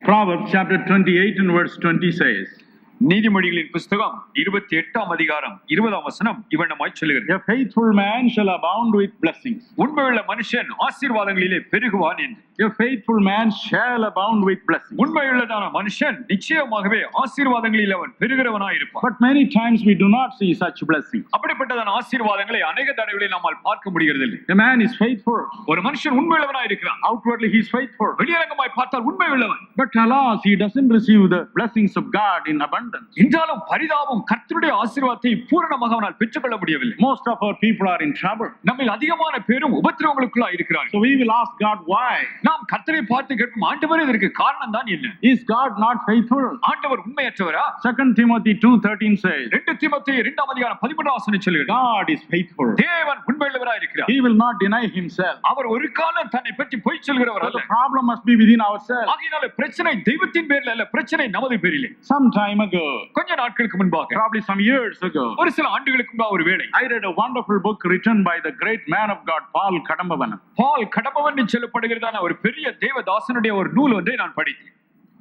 Proverbs chapter 28 and verse 20 says, நீதிமொழிகளின் புஸ்தகம் 28ஆம் அதிகாரம் 20ஆம் வசனம் இவண்ணமாய் சொல்லுகிறது. A faithful man shall abound with blessings. உண்மையுள்ள மனுஷன் ஆசீர்வாதங்களிலே பெருகுவான் என்று. A faithful man shall abound with blessings. உண்மையுள்ளதான மனுஷன் நிச்சயமாகவே ஆசீர்வாதங்களில் அவன் பெருகிறவனாய் இருப்பான். But many times we do not see such blessings. அப்படிப்பட்டதான ஆசீர்வாதங்களை அநேக தடவைகளில் நம்மால் பார்க்க முடிகிறதில்லை. A man is faithful. ஒரு மனுஷன் உண்மையுள்ளவனாய் இருக்கிறான். Outwardly he is faithful. வெளியரங்கமாய் பார்த்தால் உண்மையுள்ளவன். But alas, he doesn't receive the blessings of God in abundance. என்றாலும் பரிதாபம் கர்த்தருடைய ஆசீர்வாதத்தை பூரணமாக அவனால் பெற்றுக்கொள்ள முடியவில்லை. Most of our people are in trouble. நம்மில் அதிகமான பேரும் உபத்திரவங்களுக்குள்ளாய் இருக்கிறார்கள். So we will ask God why. நாம் கர்த்தரை பார்த்து கேட்போம், ஆண்டவரே இதற்கு காரணம் தான் என்ன? Is God not faithful? ஆண்டவர் உண்மையற்றவரா? 2 Timothy 2:13 says, 2 தீமோத்தேயு 2ஆம் அதிகாரம் 13ஆம் வசனம் சொல்லுகிறது, God is faithful. தேவன் உண்மையுள்ளவராய் இருக்கிறார். He will not deny himself. அவர் ஒரு காலம் தன்னை பற்றி பொய் சொல்கிறவர் So அல்ல. the problem must be within ourselves. ஆகையால பிரச்சனை தெய்வத்தின் பேரில் அல்ல, பிரச்சனை நமது பேரிலே. Some time ago, கொஞ்ச நாட்களுக்கு முன்பாக, probably some years ago, ஒரு சில ஆண்டுகளுக்கு முன்பாக ஒரு வேளை I read a wonderful book written by the great man of God, Paul Kadambavan. பால் கடம்பவன் என்று சொல்லப்படுகிறதான ஒரு பெரிய தேவதாசனுடைய ஒரு நூல் ஒன்றை நான் படித்தேன்.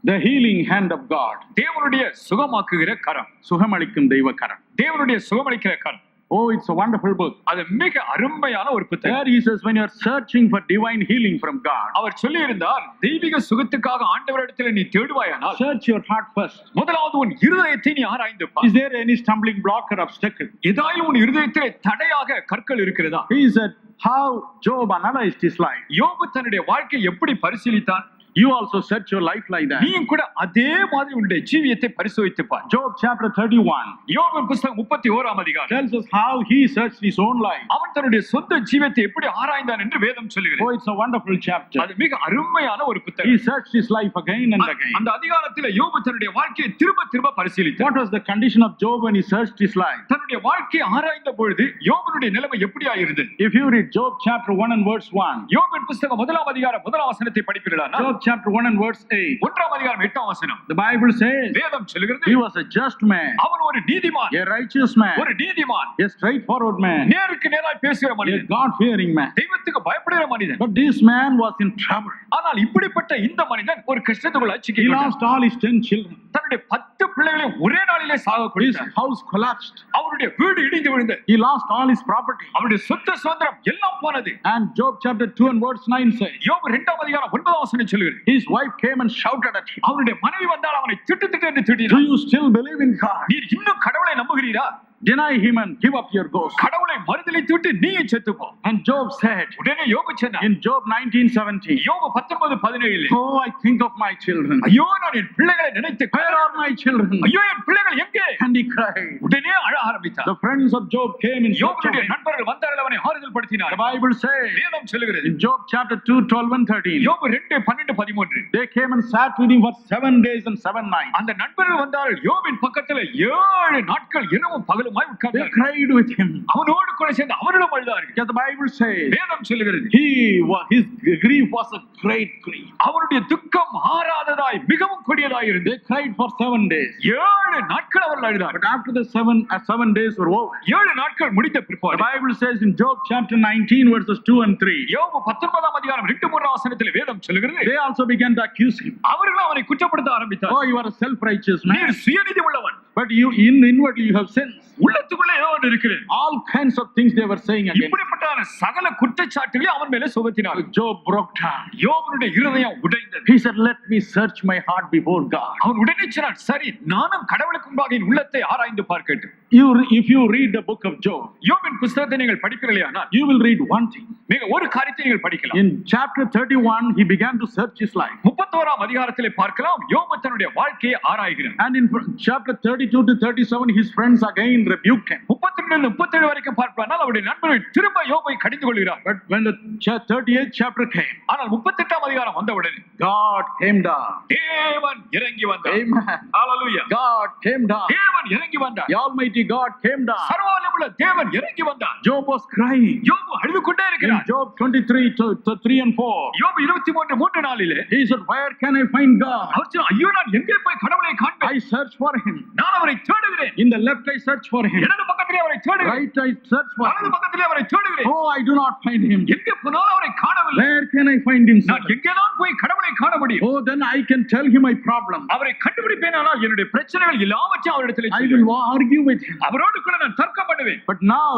The healing hand of God. தேவனுடைய சுகமாக்குகிற கரம், சுகமளிக்கும் தெய்வ கரம். தேவனுடைய சுகமளிக்கிற கரம். Oh, it's a wonderful book. அது மிக அருமையான ஒரு புத்தகம். There he says, when you are searching for divine healing from God, அவர் சொல்லி இருந்தார், தெய்வீக சுகத்துக்காக ஆண்டவரிடத்தில் நீ தேடுவாயானால், search your heart first. முதலாவது உன் இருதயத்தை நீ ஆராய்ந்து பார். Is there any stumbling block or obstacle? ஏதாயிலும் உன் இருதயத்திலே தடையாக கற்கள் இருக்கிறதா? He said how Job analyzed his life. யோபு தன்னுடைய வாழ்க்கை எப்படி பரிசீலித்தான்? You also search your life like that. நீயும் கூட அதே மாதிரி உன்னுடைய ஜீவியத்தை பரிசோதித்து பார். Job chapter 31 யோபின் புத்தகம் 31ஆம் அதிகாரம் tells us how he searched his own life. அவன் தன்னுடைய சொந்த ஜீவியத்தை எப்படி ஆராய்ந்தான் என்று வேதம் Oh, சொல்லுகிறது. it's a wonderful chapter. அது மிக அருமையான ஒரு He புத்தகம். searched his life again and again. அந்த அதிகாரத்தில் யோபு தன்னுடைய வாழ்க்கையை திரும்ப திரும்ப பரிசீலித்தார். What was the condition of Job when he searched his life? தன்னுடைய வாழ்க்கையை ஆராய்ந்த பொழுது யோபனுடைய நிலைமை எப்படியா இருந்தது? If you read Job chapter 1 and verse 1, யோபின் புத்தகம் 1ஆம் அதிகாரம் 1ஆம் வசனத்தை படிப்பீர்களானால், Job chapter 1 and verse 8, 1ஆம் அதிகாரம் 8ஆம் வசனம், the Bible says வேதம் சொல்லுகிறது, he was a just man, அவன் ஒரு நீதிமான், a righteous man, ஒரு நீதிமான், a straightforward man, நேருக்கு நேராய் பேசுகிற a மனிதன், God-fearing man. தெய்வத்துக்கு பயப்படுகிற மனிதன். But this man was in trouble. ஆனால் இப்படிப்பட்ட இந்த மனிதன் ஒரு கஷ்டத்துக்குள் He சிக்கிக்கொண்டான். lost all his 10 children. தன்னுடைய 10 பிள்ளைகளை ஒரே நாளிலே சாக His கொடுத்தான். house collapsed. அவருடைய வீடு இடிந்து விழுந்தது. He lost all his property. அவருடைய சொத்து சுதந்திரம் எல்லாம் போனது. And Job chapter 2 and verse 9 says, யோபு 2ஆம் அதிகாரம் 9ஆம் வசனம் சொல்லுகிறது, his wife came and shouted at him, அவருடைய மனைவி வந்தால் அவனை திட்டு திட்டு என்று do திட்டினார். you still believe in God? நீர் இன்னும் கடவுளை நம்புகிறீரா? Deny him and give up your ghost. கடவுளை மறுதலித்து விட்டு நீயே செத்துப்போ. And Job said உடனே யோபு சொன்னார், in Job 19:17, யோபு 19:17, oh, I think of my children. ஐயோ நான் என் பிள்ளைகளை நினைத்து, Where are my children? ஐயோ என் பிள்ளைகள் எங்கே? And he cried. உடனே அழ ஆரம்பித்தார். The friends of Job came in search of யோபுடைய him. நண்பர்கள் வந்தார்கள், அவனை ஆறுதல் The படுத்தினார். Bible says வேதம் சொல்லுகிறது, in Job chapter 2, 12 and 13, யோபு 2:12-13, they came and sat with him for 7 days and 7 nights. அந்த நண்பர்கள் வந்தார்கள், யோபின் பக்கத்துல 7 நாட்கள் இரவும் பகலுமாய் They உட்கார்ந்தார்கள். cried with him. அவனோடு கூட சேர்ந்து அவரிடம் அழுதார்கள். Yeah, the Bible says வேதம் சொல்லுகிறது, his grief was a great grief. அவருடைய துக்கம் ஆறாததாய் மிகவும் கொடியதாய் இருந்து They cried for 7 days. 7 நாட்கள் அவர்கள் அழுதார்கள். But after the 7 days were over, 7 நாட்கள் முடித்த the பிற்பாடு Bible says in Job chapter 19 verses 2 and 3, யோபு 19ஆம் அதிகாரம் 2-3 வசனத்தில் வேதம் சொல்லுகிறது, they also began to accuse him. அவர்கள் அவனை குற்றப்படுத்த ஆரம்பித்தார். Oh, you are a self-righteous man, நீர் சுயநீதி உள்ளவன், but you inwardly you have sins. உள்ளத்துக்குள்ளே ஏதோ ஒன்று இருக்கிறது. All kinds of things they were saying against him. இப்படிப்பட்ட சகல குற்றச்சாட்டுகளை அவன் மேலே சுமத்தினார். Job broke down. யோபுடைய இருதயம் உடைந்தது. He said, let me search my heart before God. அவன் உடனே சொன்னான், சரி நானும் கடவுளுக்கு முன்பாக என் உள்ளத்தை ஆராய்ந்து பார்க்கட்டும். If you read the book of Job, யோபின் புத்தகத்தை நீங்கள் படிக்கிறீர்களானால் you will read one thing. நீங்க ஒரு காரியத்தை நீங்கள் படிக்கலாம். In chapter 31, he began to search his life. 31ஆம் அதிகாரத்திலே பார்க்கலாம், யோபு தன்னுடைய வாழ்க்கையை ஆராய்கிறான். And in chapter 32 to 37, his friends again rebuked him. 32-37 வரைக்கும் பார்ப்பானால் அவருடைய நண்பர்கள் திரும்ப யோபை கடிந்து கொள்கிறார். But when the 38th chapter came, ஆனால் 38ஆம் அதிகாரம் வந்தவுடனே God came down. தேவன் இறங்கி வந்தார். Amen. ஹalleluya. God came down. தேவன் இறங்கி வந்தார். The Almighty Almighty God came down. சர்வவல்லமையுள்ள தேவன் இறங்கி வந்தார். Job was crying. யோபு அழுது கொண்டே In இருக்கிறார். Job 23 to 3 and 4. யோபு 23:3 He said, where can I find God? அவர் சொன்னார், ஐயோ நான் எங்கே போய் கடவுளை காண்பேன்? I search for him. நான் அவரை தேடுகிறேன். In the left I search for him. இடது பக்கத்திலே அவரை தேடுகிறேன். Right I search for வலது him. பக்கத்திலே அவரை தேடுகிறேன். Oh, I do not find him. எங்கே போனாலும் அவரை காணவில்லை. Where can I find him? நான் எங்கேதான் போய் கடவுளை காண முடியும்? Oh, then I can tell him my problem. அவரை கண்டுபிடிப்பேனானால் என்னுடைய பிரச்சனைகள் எல்லாவற்றையும் அவரிடத்தில் I will argue with him. அவரோடு கூட நான் தர்க்கம் பண்ணுவேன். But now,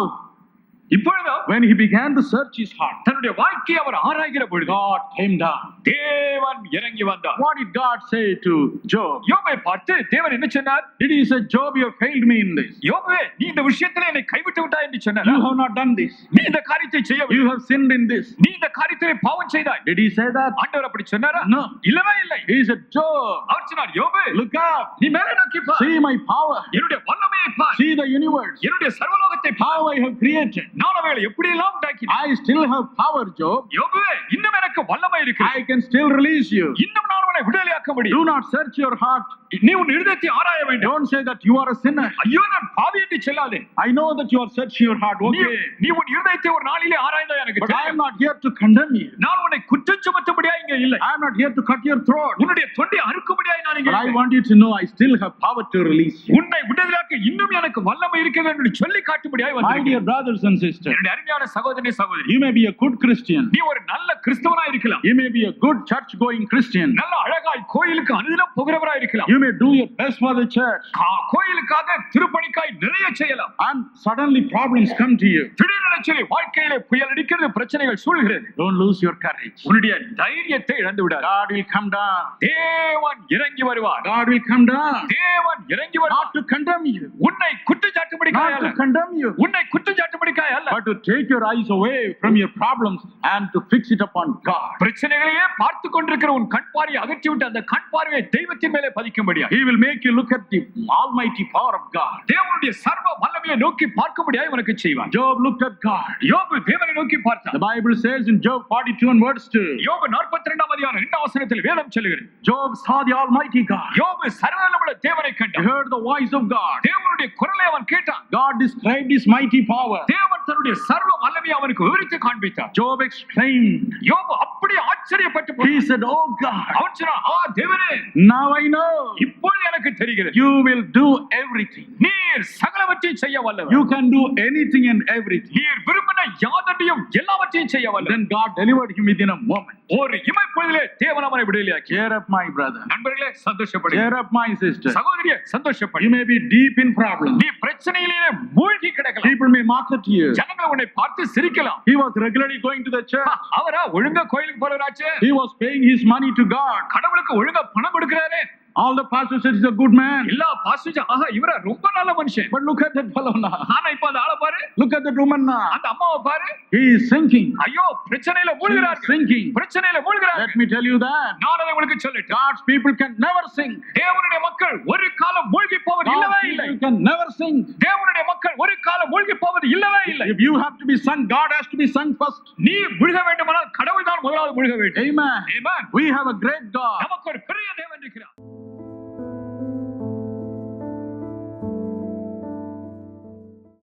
இப்பொழுது when he began to search his heart, தன்னுடைய வாழ்க்கையை அவர் ஆராய்கிற பொழுது God came down. தேவன் இறங்கி வந்தார். What did God say to Job? யோபை பார்த்து தேவன் என்ன சொன்னார்? Did he say, Job, you have failed me in this? யோபே, நீ இந்த விஷயத்திலே என்னை கைவிட்டு விட்டாய் என்று சொன்னார். You have not done this. நீ இந்த காரியத்தை செய்யவில்லை. You have sinned in this. நீ இந்த காரியத்திலே பாவம் செய்தாய். Did he say that? ஆண்டவர் அப்படி சொன்னாரா? No. இல்லவே இல்லை. He said, Job, அவர் சொன்னார், யோபே, look up. நீ மேலே நோக்கி பார். See my power. என்னுடைய வல்லமையை பார். See the universe. என்னுடைய சர்வலோகத்தை பார். How I have created. நான் அவைகளை எப்படி எல்லாம் உண்டாக்கினேன். I still have power, Job. யோபே, இன்னும் எனக்கு வல்லமை இருக்கிறது. I can still release you. இன்னும் நான் உன்னை விடுதலையாக்க முடியும். Do not search your heart. நீ உன் இருதயத்தை ஆராய வேண்டும். Don't say that you are a sinner. ஐயோ நான் பாவி என்று சொல்லாதே. I know that you are searching your heart. Okay. நீ உன் இருதயத்தை ஒரு நாளிலே ஆராய்ந்தாய் எனக்கு But I am தெரியும். not here to condemn you. நான் உன்னை குற்றம் சுமத்தும்படியா இங்க இல்லை. I am not here to cut your throat. உன்னுடைய தொண்டை அறுக்கும்படியாய் நான் இங்க But I இல்லை. want you to know I still have power to release you. உன்னை விடுதலையாக்க இன்னும் எனக்கு வல்லமை இருக்கிறது என்று சொல்லி காட்டும்படியாய் My வந்திருக்கிறேன். dear brothers and sisters, என்னுடைய அருமையான சகோதரி சகோதரி, you may be a good Christian. நீ ஒரு நல்ல கிறிஸ்தவனா இருக்கலாம். You may be a good church-going Christian. நல்ல அழகாய் கோயிலுக்கு அனுதினம் போகிறவரா இருக்கலாம். You may do your best for the church. கோயிலுக்காக திருப்பணிக்காய் நிறைய செய்யலாம். And suddenly problems come to you. திடீரென சொல்லி வாழ்க்கையிலே புயல் அடிக்கிறது, பிரச்சனைகள் சூழ்கிறது. Don't lose your courage. உன்னுடைய தைரியத்தை இழந்து விடாதே. God will come down. தேவன் இறங்கி வருவார். God will come down. தேவன் இறங்கி Not வருவார். to condemn you. உன்னை குற்றச்சாட்டும்படிக்காய் Not அல்ல. to condemn you. உன்னை குற்றச்சாட்டும்படிக்காய் அல்ல. But to take your eyes away from your problems and to fix it upon God. பிரச்சனைகளையே பார்த்து கொண்டிருக்கிற உன் கண் பார்வையை அகற்றிவிட்டு அந்த கண் பார்வையை தெய்வத்தின் மேலே பதிக்கும்படியா. He will make you look at the almighty power of God. தேவனுடைய சர்வ வல்லமையை நோக்கி பார்க்கும்படியாய் உனக்கு செய்வார். Job looked at God. யோபு தேவனை நோக்கி பார்த்தான். The Bible says in Job 42 and verse 2. யோபு 42ஆம் அதிகாரம் 2ஆம் வசனத்தில் வேதம் சொல்லுகிறது. Job saw the almighty God. யோபு சர்வவல்லமையுள்ள தேவனை He கண்டான். heard the voice of God. தேவனுடைய குரலை அவன் கேட்டான். God described his mighty power. தேவன் தன்னுடைய சர்வ வல்லமையை அவனுக்கு விவரித்து காண்பித்தார். Job explained. யோபு அப்படியே ஆச்சரியப்பட்டு He போனான். said, oh God, அவன் சொன்னான், தேவனே, now I know இப்பொழுது எனக்கு தெரிகிறது. you will do everything. நீர் சகலவற்றையும் செய்ய வல்லவர். You can do anything and everything. நீர் விரும்பின யாதொன்றையும் எல்லாவற்றையும் செய்ய வல்லவர். Then God delivered him within a moment. ஒரு இமைப்பொழுதிலே தேவன் அவனை விடுதலையாக்கி. Cheer up, my brother. நண்பர்களே சந்தோஷப்படுங்க. Cheer up, my sister. சகோதரியே You சந்தோஷப்படுங்க. may be deep in problems. நீ பிரச்சனையிலே மூழ்கி கிடக்கலாம். People may mock at you. ஜனங்கள் உன்னை பார்த்து சிரிக்கலாம். He was regularly going to the church. அவரா ஒழுங்கா கோயிலுக்கு போறாச்சு. He was paying his money to God. கடவுளுக்கு ஒழுங்கா பணம் கொடுக்கறாரே. All the pastors said he's a good man. எல்லா பாஸ்டர்ஸ் இவரா ரொம்ப நல்ல மனுஷன். But look at that fellow now. ஆனா இப்ப அந்த ஆளை பாரு. Look at that woman now. அந்த அம்மாவை பாரு. He is sinking. ஐயோ பிரச்சனையில She is மூழ்கிறார்கள். sinking. பிரச்சனையில மூழ்கிறார்கள். Let me tell you that. நான் அதை உங்களுக்கு சொல்லட்டேன். God's people can never sink. தேவனுடைய மக்கள் ஒரு காலம் மூழ்கி போவது இல்லவே God's இல்லை. people can never sink. தேவனுடைய மக்கள் ஒரு காலம் மூழ்கி போவது இல்லவே இல்லை. If you have to be sunk, God has to be sunk first. நீ முழுக வேண்டுமானால் கடவுள் தான் முதலாவது முழுக வேண்டும். Amen. Amen. We have a great God. நமக்கு ஒரு பெரிய தேவன் இருக்கிறார்.